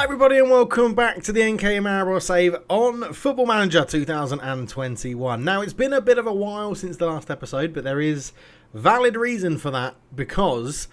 Everybody and welcome back to the NK Maribor save on Football Manager 2021. Now it's been a bit of a while since the last episode, but there is valid reason for that because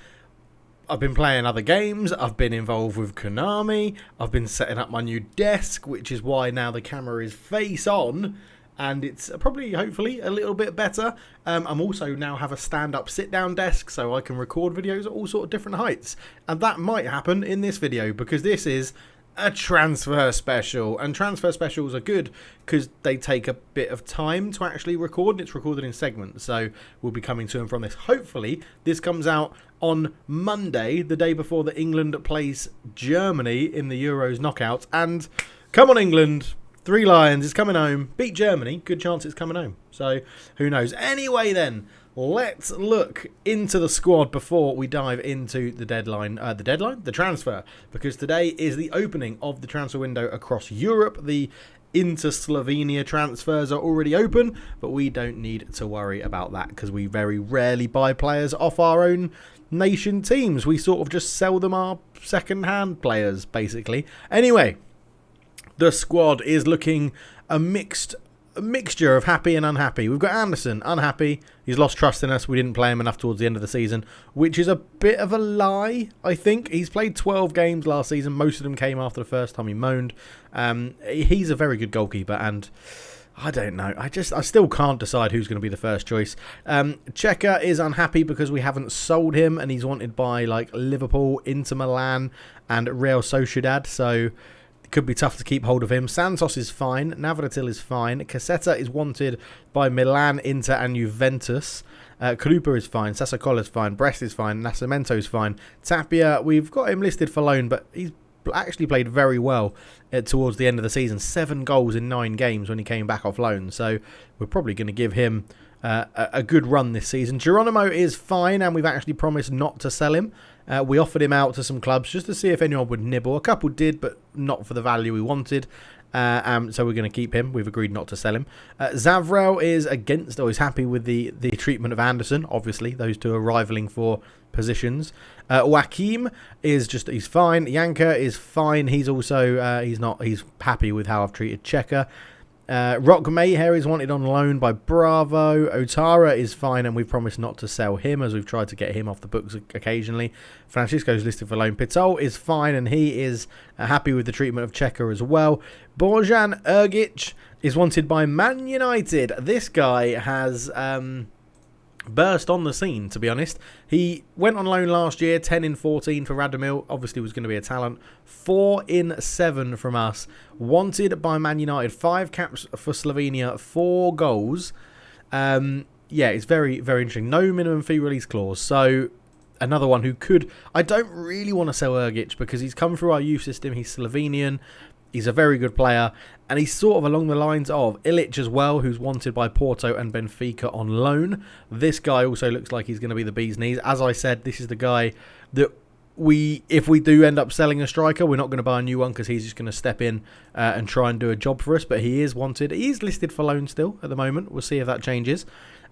I've been playing other games, I've been involved with Konami, I've been setting up my new desk, which is why now the camera is face on and it's probably hopefully a little bit better. I'm also now have a stand-up sit-down desk so I can record videos at all sort of different heights, and that might happen in this video because this is a transfer special, and transfer specials are good because they take a bit of time to actually record. It's recorded in segments, so we'll be coming to and from this. Hopefully this comes out on Monday, the day before that England plays Germany in the Euros knockouts, and come on England, 3 Lions, it's coming home. Beat Germany, good chance it's coming home. So, who knows. Anyway then, let's look into the squad before we dive into the the transfer. Because today is the opening of the transfer window across Europe. The into Slovenia transfers are already open, but we don't need to worry about that because we very rarely buy players off our own nation teams. We sort of just sell them our second-hand players, basically. Anyway, the squad is looking a mixture of happy and unhappy. We've got Anderson, unhappy. He's lost trust in us. We didn't play him enough towards the end of the season, which is a bit of a lie, I think. He's played 12 games last season. Most of them came after the first time he moaned. He's a very good goalkeeper, and I don't know. I still can't decide who's going to be the first choice. Checker is unhappy because we haven't sold him, and he's wanted by like Liverpool, Inter Milan, and Real Sociedad, so could be tough to keep hold of him. Santos is fine. Navratil is fine. Cassetta is wanted by Milan, Inter and Juventus. Kalupa is fine. Sassacola is fine. Brest is fine. Nascimento is fine. Tapia, we've got him listed for loan, but he's actually played very well towards the end of the season. 7 goals in 9 games when he came back off loan. So we're probably going to give him a good run this season. Geronimo is fine, and we've actually promised not to sell him. We offered him out to some clubs just to see if anyone would nibble. A couple did, but not for the value we wanted. So we're going to keep him. We've agreed not to sell him. Zavrel is against, or is happy with the treatment of Anderson. Obviously, those two are rivaling for positions. Joaquim is he's fine. Yanka is fine. He's also he's happy with how I've treated Checker. Rock Mayhair is wanted on loan by Bravo. Otara is fine, and we've promised not to sell him as we've tried to get him off the books occasionally. Francisco's listed for loan. Pitol is fine, and he is happy with the treatment of Checker as well. Borjan Ergic is wanted by Man United. This guy has burst on the scene, to be honest. He went on loan last year, 10 in 14 for Radomil. Obviously was going to be a talent. 4 in 7 from us. Wanted by Man United. 5 caps for Slovenia. 4 goals. Yeah, it's very, very interesting. No minimum fee release clause. So another one who could... I don't really want to sell Ergic because he's come through our youth system. He's Slovenian. He's a very good player, and he's sort of along the lines of Ilic as well, who's wanted by Porto and Benfica on loan. This guy also looks like he's going to be the bee's knees. As I said, this is the guy that if we do end up selling a striker, we're not going to buy a new one because he's just going to step in and try and do a job for us, but he is wanted. He is listed for loan still at the moment. We'll see if that changes.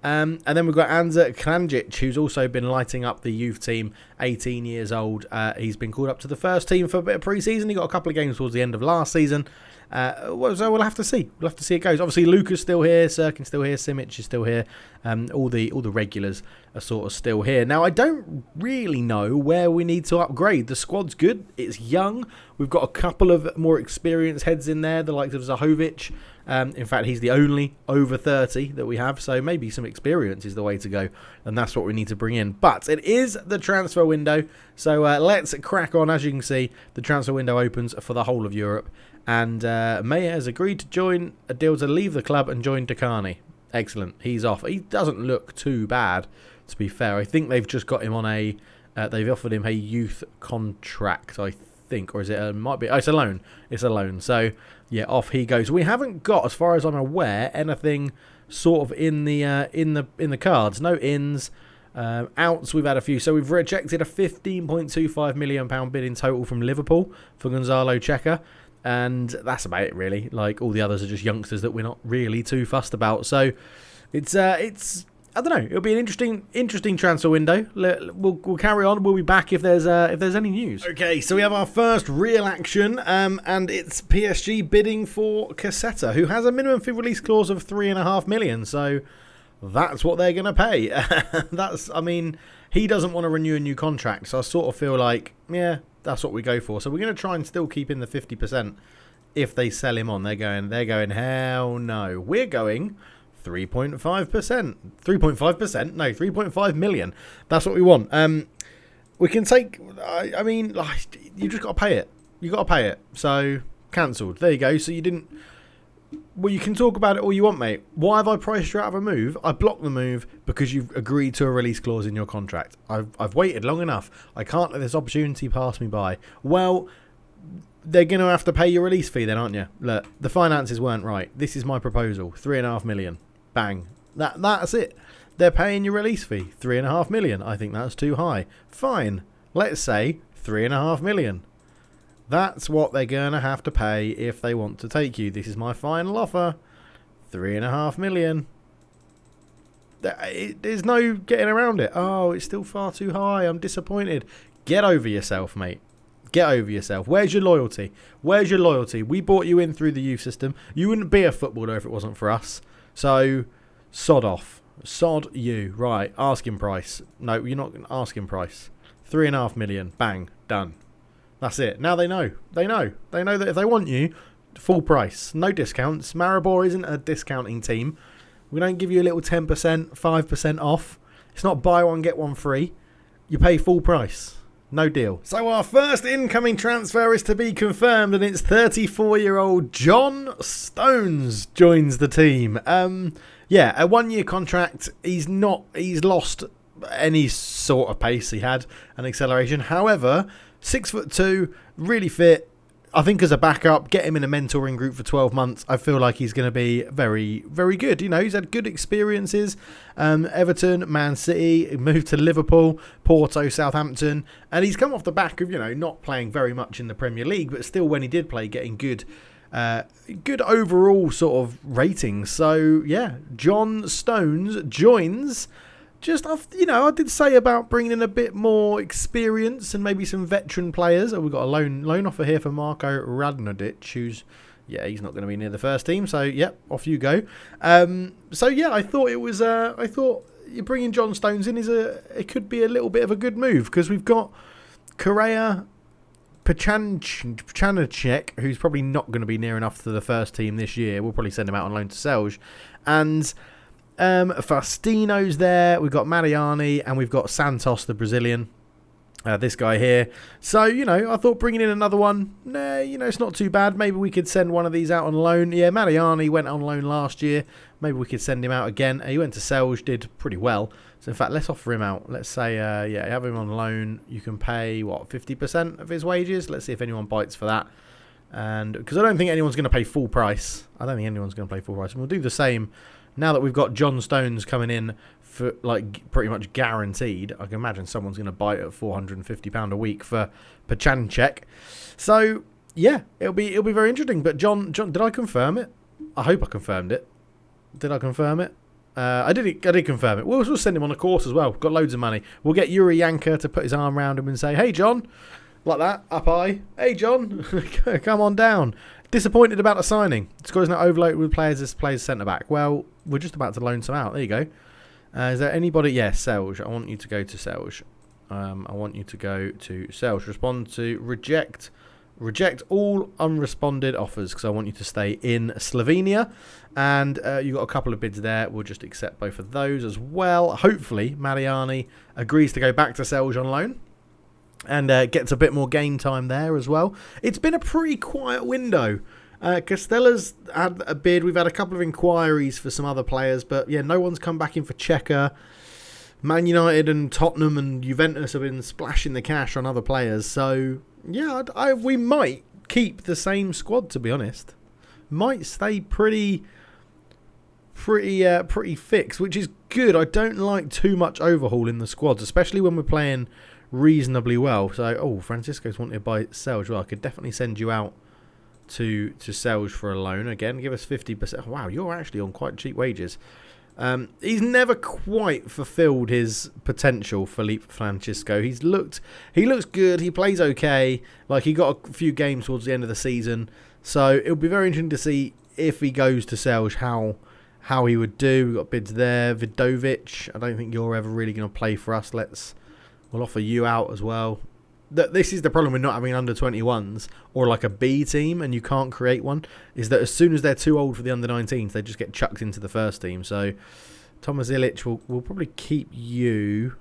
And then we've got Anza Kranjic, who's also been lighting up the youth team, 18 years old. He's been called up to the first team for a bit of pre-season. He got a couple of games towards the end of last season. So we'll have to see. We'll have to see how it goes. Obviously, Luca's still here, Sirkin's still here, Simic is still here. All the regulars are sort of still here. Now, I don't really know where we need to upgrade. The squad's good. It's young. We've got a couple of more experienced heads in there, the likes of Zahovic. In fact, he's the only over 30 that we have, so maybe some experience is the way to go, and that's what we need to bring in. But it is the transfer window, so let's crack on. As you can see, the transfer window opens for the whole of Europe, and Meyer has agreed to join a deal to leave the club and join Dakani. Excellent. He's off. He doesn't look too bad, to be fair. I think they've just got him on a... they've offered him a youth contract, I think, or is it might be? Oh, it's a loan. It's a loan. So yeah, off he goes. We haven't got, as far as I'm aware, anything sort of in the cards. No ins, outs. We've had a few. So we've rejected a £15.25 million bid in total from Liverpool for Gonzalo Checker, and that's about it really. Like all the others are just youngsters that we're not really too fussed about. So it's I don't know. It'll be an interesting transfer window. We'll carry on. We'll be back if there's any news. Okay, so we have our first real action, and it's PSG bidding for Cassetta, who has a minimum fee release clause of 3.5 million. So that's what they're going to pay. I mean, he doesn't want to renew a new contract, so I sort of feel like, yeah, that's what we go for. So we're going to try and still keep in the 50% if they sell him on. They're going, hell no. We're going 3.5%. 3.5%? No, 3.5 million. That's what we want. We can take, I mean, you just got to pay it. You got to pay it. So, cancelled. There you go. So you didn't, well, you can talk about it all you want, mate. Why have I priced you out of a move? I blocked the move because you've agreed to a release clause in your contract. I've waited long enough. I can't let this opportunity pass me by. Well, they're going to have to pay your release fee then, aren't you? Look, the finances weren't right. This is my proposal. 3.5 million. Bang. That's it. They're paying your release fee. 3.5 million. I think that's too high. Fine. Let's say 3.5 million. That's what they're going to have to pay if they want to take you. This is my final offer. 3.5 million. There's no getting around it. Oh, it's still far too high. I'm disappointed. Get over yourself, mate. Get over yourself. Where's your loyalty? Where's your loyalty? We brought you in through the youth system. You wouldn't be a footballer if it wasn't for us. So, sod off. Sod you. Right, asking price. No, you're not asking price. 3.5 million. Bang. Done. That's it. Now they know. They know. They know that if they want you, full price. No discounts. Maribor isn't a discounting team. We don't give you a little 10%, 5% off. It's not buy one, get one free. You pay full price. No deal. So our first incoming transfer is to be confirmed, and it's 34-year-old John Stones joins the team. Yeah, a 1-year contract. He's lost any sort of pace he had and acceleration. However, 6'2", really fit. I think as a backup, get him in a mentoring group for 12 months. I feel like he's going to be very, very good. You know, he's had good experiences. Everton, Man City, moved to Liverpool, Porto, Southampton. And he's come off the back of, you know, not playing very much in the Premier League, but still when he did play, getting good overall sort of ratings. So, yeah, John Stones joins. Just, you know, I did say about bringing in a bit more experience and maybe some veteran players. We've got a loan offer here for Marko Radnodic, who's, yeah, he's not going to be near the first team. So, yep, off you go. So, yeah, I thought you bringing John Stones in it could be a little bit of a good move because we've got Correa, Pachanacek, who's probably not going to be near enough to the first team this year. We'll probably send him out on loan to Selge. And Faustino's there, we've got Mariani, and we've got Santos, the Brazilian, this guy here. So, you know, I thought bringing in another one, nah, you know, it's not too bad. Maybe we could send one of these out on loan. Yeah, Mariani went on loan last year. Maybe we could send him out again. He went to Selge, did pretty well. So, in fact, let's offer him out. Let's say, yeah, have him on loan. You can pay, 50% of his wages? Let's see if anyone bites for that. And because I don't think anyone's going to pay full price. And we'll do the same. Now that we've got John Stones coming in for like pretty much guaranteed, I can imagine someone's going to buy it at £450 a week for Pachanacek. So yeah, it'll be very interesting. But John, did I confirm it? I hope I confirmed it. Did I confirm it? I did confirm it. We'll send him on a course as well. Got loads of money. We'll get Yuri Yanka to put his arm around him and say, "Hey John," like that, up high. "Hey John, come on down." Disappointed about the signing. Score's not overloaded with players as plays centre back. Well, we're just about to loan some out. There you go. Is there anybody? Yes, Selge. I want you to go to Selge. Respond to reject all unresponded offers because I want you to stay in Slovenia. And you've got a couple of bids there. We'll just accept both of those as well. Hopefully, Mariani agrees to go back to Selge on loan. And gets a bit more game time there as well. It's been a pretty quiet window. Castella's had a bid. We've had a couple of inquiries for some other players. But yeah, no one's come back in for Checker. Man United and Tottenham and Juventus have been splashing the cash on other players. So yeah, we might keep the same squad, to be honest. Might stay pretty fixed, which is good. I don't like too much overhaul in the squads, especially when we're playing reasonably well. So, Francisco's wanted by Selge. Well, I could definitely send you out to Selge for a loan. Again, give us 50%. Wow, you're actually on quite cheap wages. He's never quite fulfilled his potential, Felipe Francisco. He looks good. He plays okay. Like, he got a few games towards the end of the season. So it'll be very interesting to see if he goes to Celje, how he would do. We've got bids there. Vidovic, I don't think you're ever really going to play for us. We'll offer you out as well. This is the problem with not having under 21s or like a B team, and you can't create one, is that as soon as they're too old for the under 19s, they just get chucked into the first team. So Thomas Ilic will probably keep you.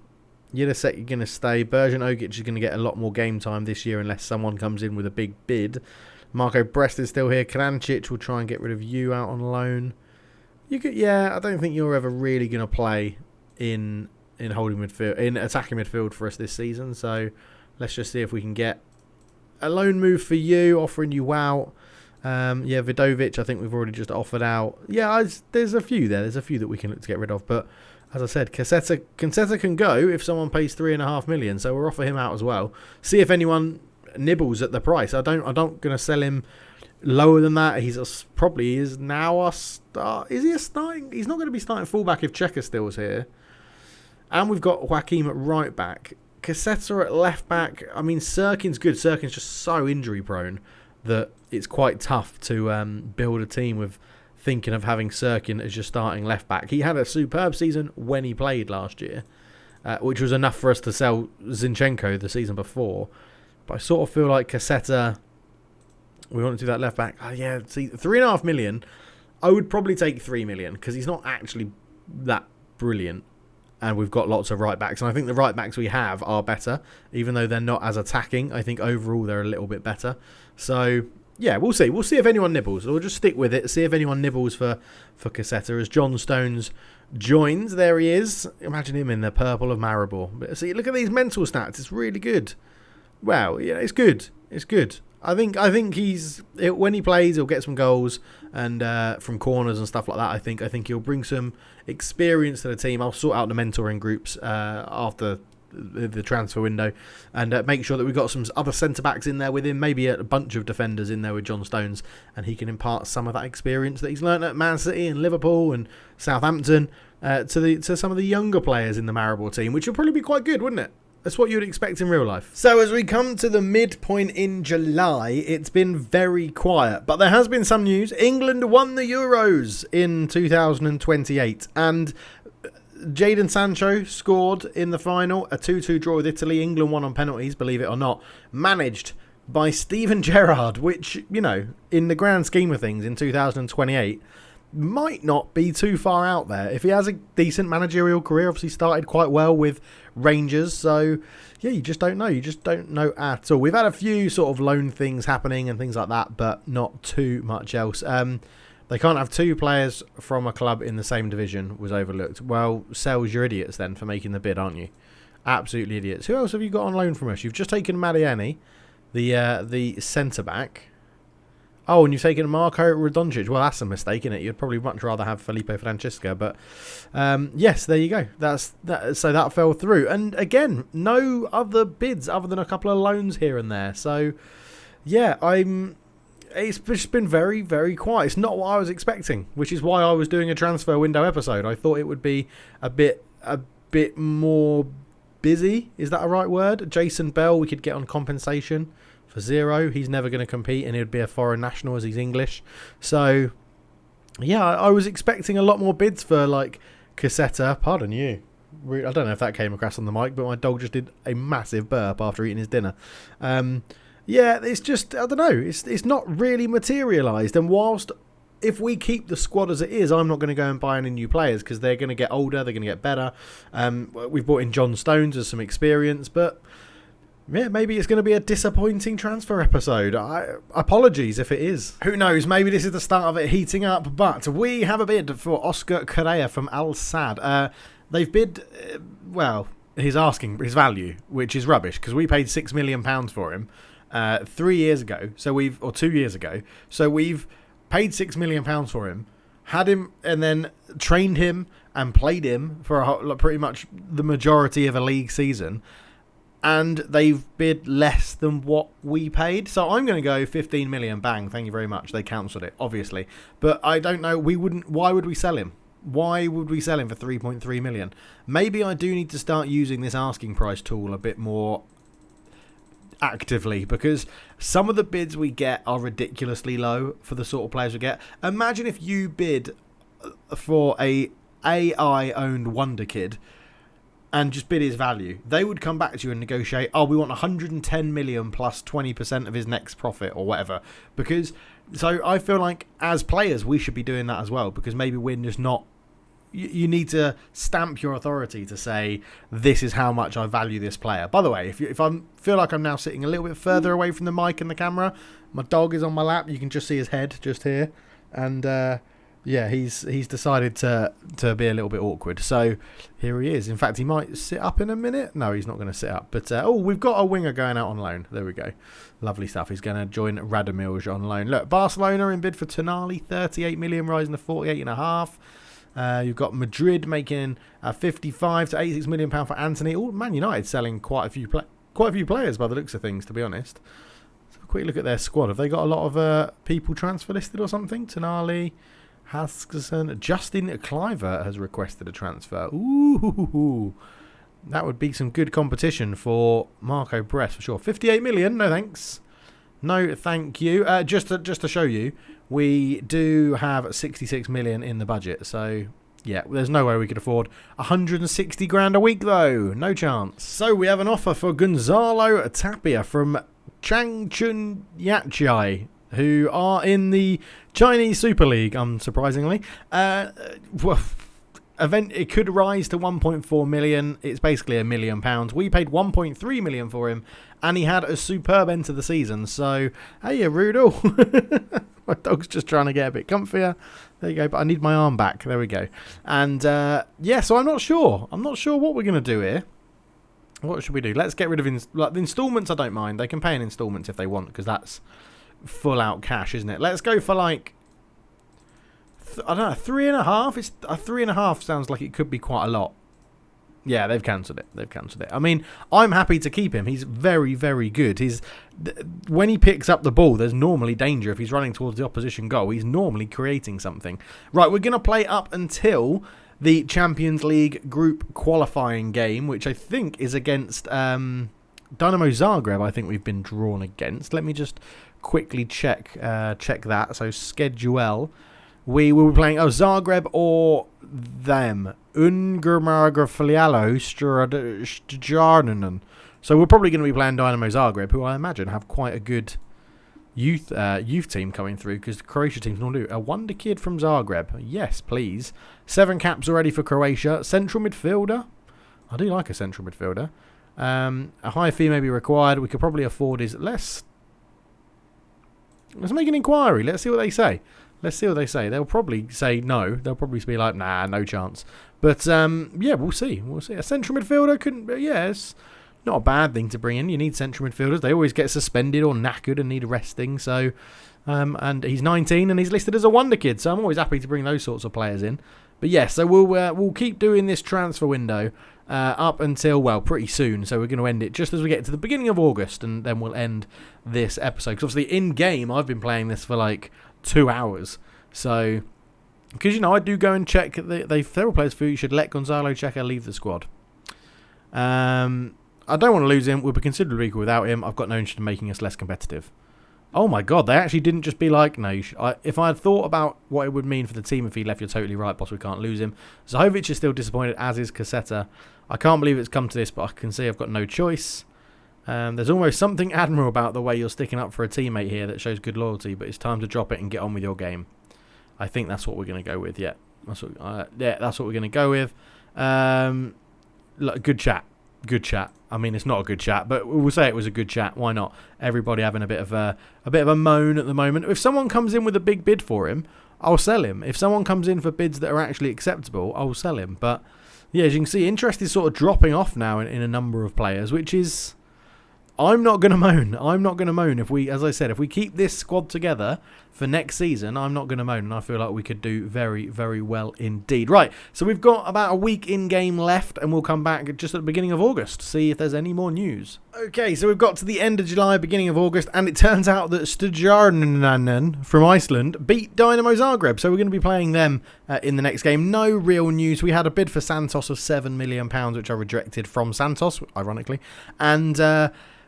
Yedisek, you're going to stay. Berjan Ogic is going to get a lot more game time this year unless someone comes in with a big bid. Marco Brest is still here. Krancic will try and get rid of you out on loan. I don't think you're ever really going to play in holding midfield, in attacking midfield for us this season. So let's just see if we can get a loan move for you, offering you out. Vidovic, I think we've already just offered out. There's a few there. There's a few that we can look to get rid of. But as I said, Cassetta can go if someone pays $3.5 million. So we'll offer him out as well. See if anyone nibbles at the price. I'm going to sell him lower than that. He is now a start. Is he a starting? He's not going to be starting fullback if Checker still's here. And we've got Joaquim at right back. Cassetta at left back. I mean, Sirkin's good. Sirkin's just so injury prone that it's quite tough to build a team with thinking of having Sirkin as your starting left back. He had a superb season when he played last year, which was enough for us to sell Zinchenko the season before. But I sort of feel like Cassetta, we want to do that left back. See, $3.5 million. I would probably take $3 million because he's not actually that brilliant. And we've got lots of right backs. And I think the right backs we have are better. Even though they're not as attacking, I think overall they're a little bit better. So, yeah, we'll see. We'll see if anyone nibbles. We'll just stick with it. See if anyone nibbles for Cassetta as John Stones joins. There he is. Imagine him in the purple of Maribor. But see, look at these mental stats. It's really good. Wow, yeah, it's good. It's good. I think when he plays, he'll get some goals and from corners and stuff like that. I think he'll bring some experience to the team. I'll sort out the mentoring groups after the transfer window and make sure that we've got some other centre backs in there with him. Maybe a bunch of defenders in there with John Stones, and he can impart some of that experience that he's learnt at Man City and Liverpool and Southampton to some of the younger players in the Maribor team, which will probably be quite good, wouldn't it? That's what you'd expect in real life. So as we come to the midpoint in July, it's been very quiet. But there has been some news. England won the Euros in 2028. And Jadon Sancho scored in the final. A 2-2 draw with Italy. England won on penalties, believe it or not. Managed by Steven Gerrard, which, in the grand scheme of things in 2028... might not be too far out there. If he has a decent managerial career, obviously started quite well with Rangers. So, yeah, you just don't know. You just don't know at all. We've had a few sort of loan things happening and things like that, but not too much else. They can't have two players from a club in the same division was overlooked. Well, Celje, you're idiots then for making the bid, aren't you? Absolutely idiots. Who else have you got on loan from us? You've just taken Mariani, the centre-back. Oh, and you've taken Marco Radonjic. Well, that's a mistake, isn't it? You'd probably much rather have Felipe Francisco. But, yes, there you go. So that fell through. And, again, no other bids other than a couple of loans here and there. So, yeah, it's just been very, very quiet. It's not what I was expecting, which is why I was doing a transfer window episode. I thought it would be a bit more busy. Is that a right word? Jason Bell, we could get on compensation for $0. He's never going to compete, and he would be a foreign national as he's English. So, yeah, I was expecting a lot more bids for, like, Cassetta. Pardon you. I don't know if that came across on the mic, but my dog just did a massive burp after eating his dinner. Yeah, it's just, I don't know. It's not really materialised. And whilst, if we keep the squad as it is, I'm not going to go and buy any new players because they're going to get older, they're going to get better. We've brought in John Stones as some experience, but... yeah, maybe it's going to be a disappointing transfer episode. Apologies if it is. Who knows? Maybe this is the start of it heating up. But we have a bid for Oscar Correa from Al Sadd. They've bid, he's asking his value, which is rubbish because we paid £6 million for him 2 years ago. So we've paid £6 million for him, had him, and then trained him and played him for pretty much the majority of a league season. And they've bid less than what we paid. So I'm going to go 15 million. Bang. Thank you very much. They cancelled it, obviously. But I don't know. Why would we sell him? Why would we sell him for 3.3 million? Maybe I do need to start using this asking price tool a bit more actively, because some of the bids we get are ridiculously low for the sort of players we get. Imagine if you bid for a AI owned wonder kid and just bid his value. They would come back to you and negotiate, oh, we want 110 million plus 20% of his next profit or whatever. Because, so I feel like as players we should be doing that as well, because maybe we're just not, you need to stamp your authority to say, this is how much I value this player. By the way, if I feel like I'm now sitting a little bit further away from the mic and the camera, my dog is on my lap. You can just see his head just here. And yeah, he's decided to be a little bit awkward. So here he is. In fact, he might sit up in a minute. No, he's not going to sit up. But, oh, we've got a winger going out on loan. There we go. Lovely stuff. He's going to join Radomilj on loan. Look, Barcelona in bid for Tonali, 38 million, rising to 48.5. You've got Madrid making 55 to 86 million pound for Anthony. Oh, Man United selling quite a few players by the looks of things, to be honest. Let's have a quick look at their squad. Have they got a lot of people transfer listed or something? Tonali, Haskison, Justin Kluivert has requested a transfer. Ooh, that would be some good competition for Marco Bress for sure. 58 million, no thanks. No, thank you. Just to show you, we do have 66 million in the budget. So, yeah, there's no way we could afford 160 grand a week, though. No chance. So, we have an offer for Gonzalo Tapia from Changchun Yachai, who are in the Chinese Super League, unsurprisingly. It could rise to 1.4 million. It's basically £1 million. We paid 1.3 million for him, and he had a superb end to the season. So, hey, Rudel. My dog's just trying to get a bit comfier. There you go. But I need my arm back. There we go. And yeah, so I'm not sure. I'm not sure what we're going to do here. What should we do? Let's get rid of the instalments. I don't mind. They can pay in instalments if they want, because that's full out cash, isn't it? Let's go for like, I don't know, 3.5. It's a 3.5 sounds like it could be quite a lot. Yeah, they've cancelled it. I mean, I'm happy to keep him. He's very, very good. When he picks up the ball, there's normally danger. If he's running towards the opposition goal, he's normally creating something. Right, we're going to play up until the Champions League group qualifying game, which I think is against Dynamo Zagreb. I think we've been drawn against. Let me just quickly check that. So schedule. We will be playing Zagreb or them. Ungermargrafilialo. So we're probably going to be playing Dynamo Zagreb, who I imagine have quite a good youth team coming through, because the Croatia team's not new. A wonder kid from Zagreb. Yes, please. 7 caps already for Croatia. Central midfielder. I do like a central midfielder. A high fee may be required. We could probably afford his less. Let's make an inquiry. Let's see what they say. They'll probably say no. They'll probably be like, nah, no chance. But, yeah, we'll see. A central midfielder it's not a bad thing to bring in. You need central midfielders. They always get suspended or knackered and need resting. So, and he's 19 and he's listed as a wonder kid. So I'm always happy to bring those sorts of players in. But, yeah, so we'll keep doing this transfer window up until, well, pretty soon. So we're going to end it just as we get to the beginning of August, and then we'll end this episode. Because obviously in-game, I've been playing this for like 2 hours. So, because, I do go and check. Several players for you should let Gonzalo Checa leave the squad. I don't want to lose him. We'll be considerably weaker without him. I've got no interest in making us less competitive. Oh my God, they actually didn't just be like, no, if I had thought about what it would mean for the team if he left, you're totally right, boss, we can't lose him. Zahovic is still disappointed, as is Cassetta. I can't believe it's come to this, but I can see I've got no choice. There's almost something admirable about the way you're sticking up for a teammate here that shows good loyalty, but it's time to drop it and get on with your game. I think that's what we're going to go with, yeah. That's what we're going to go with. Look, good chat. I mean, it's not a good chat, but we'll say it was a good chat. Why not? Everybody having a bit of a moan at the moment. If someone comes in with a big bid for him, I'll sell him. If someone comes in for bids that are actually acceptable, I'll sell him. But yeah, as you can see, interest is sort of dropping off now in a number of players, which is, I'm not going to moan. If we, as I said, if we keep this squad together for next season, I'm not going to moan, and I feel like we could do very, very well indeed. Right, so we've got about a week in-game left, and we'll come back just at the beginning of August to see if there's any more news. Okay, so we've got to the end of July, beginning of August, and it turns out that Stjarnan from Iceland beat Dynamo Zagreb, so we're going to be playing them in the next game. No real news. We had a bid for Santos of £7 million, which I rejected from Santos, ironically, and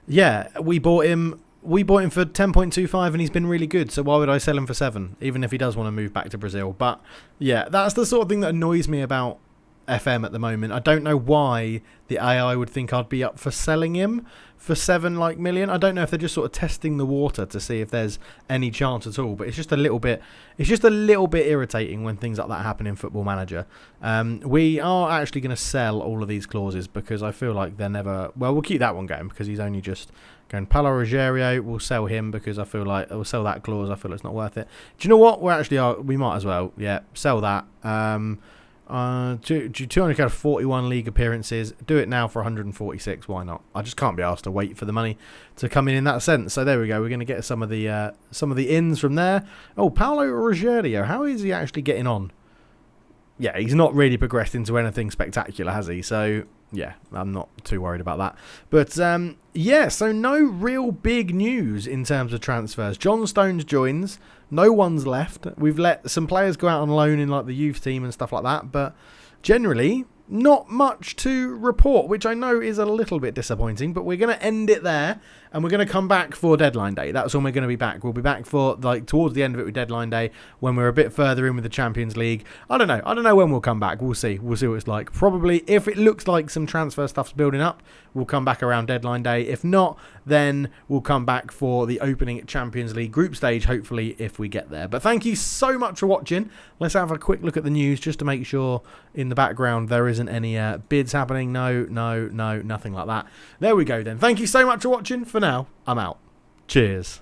yeah, we bought him for 10.25 and he's been really good, so why would I sell him for 7, even if he does want to move back to Brazil? But yeah, that's the sort of thing that annoys me about FM at the moment. I don't know why the AI would think I'd be up for selling him for 7 million. I don't know if they're just sort of testing the water to see if there's any chance at all, but it's just a little bit irritating when things like that happen in Football Manager. We are actually going to sell all of these clauses because I feel like they're never, well, we'll keep that one going because he's only just going. Paulo Rogerio, we'll sell him because I feel like we'll sell that clause. I feel it's not worth it. Do you know what? We might as well, yeah, sell that. 200 41 league appearances. Do it now for 146. Why not? I just can't be asked to wait for the money to come in that sense. So there we go. We're going to get some of the ins from there. Oh, Paulo Rogerio, how is he actually getting on? Yeah, he's not really progressed into anything spectacular, has he? So yeah, I'm not too worried about that. But yeah, so no real big news in terms of transfers. John Stones joins. No one's left. We've let some players go out on loan in the youth team and stuff like that. But generally, not much to report, which I know is a little bit disappointing. But we're going to end it there. And we're going to come back for deadline day. That's when we're going to be back. We'll be back for towards the end of it with deadline day when we're a bit further in with the Champions League. I don't know when we'll come back. We'll see. We'll see what it's like. Probably if it looks like some transfer stuff's building up, we'll come back around deadline day. If not, then we'll come back for the opening Champions League group stage, hopefully, if we get there. But thank you so much for watching. Let's have a quick look at the news just to make sure in the background there isn't any bids happening. No, nothing like that. There we go then. Thank you so much for watching. For now, I'm out. Cheers.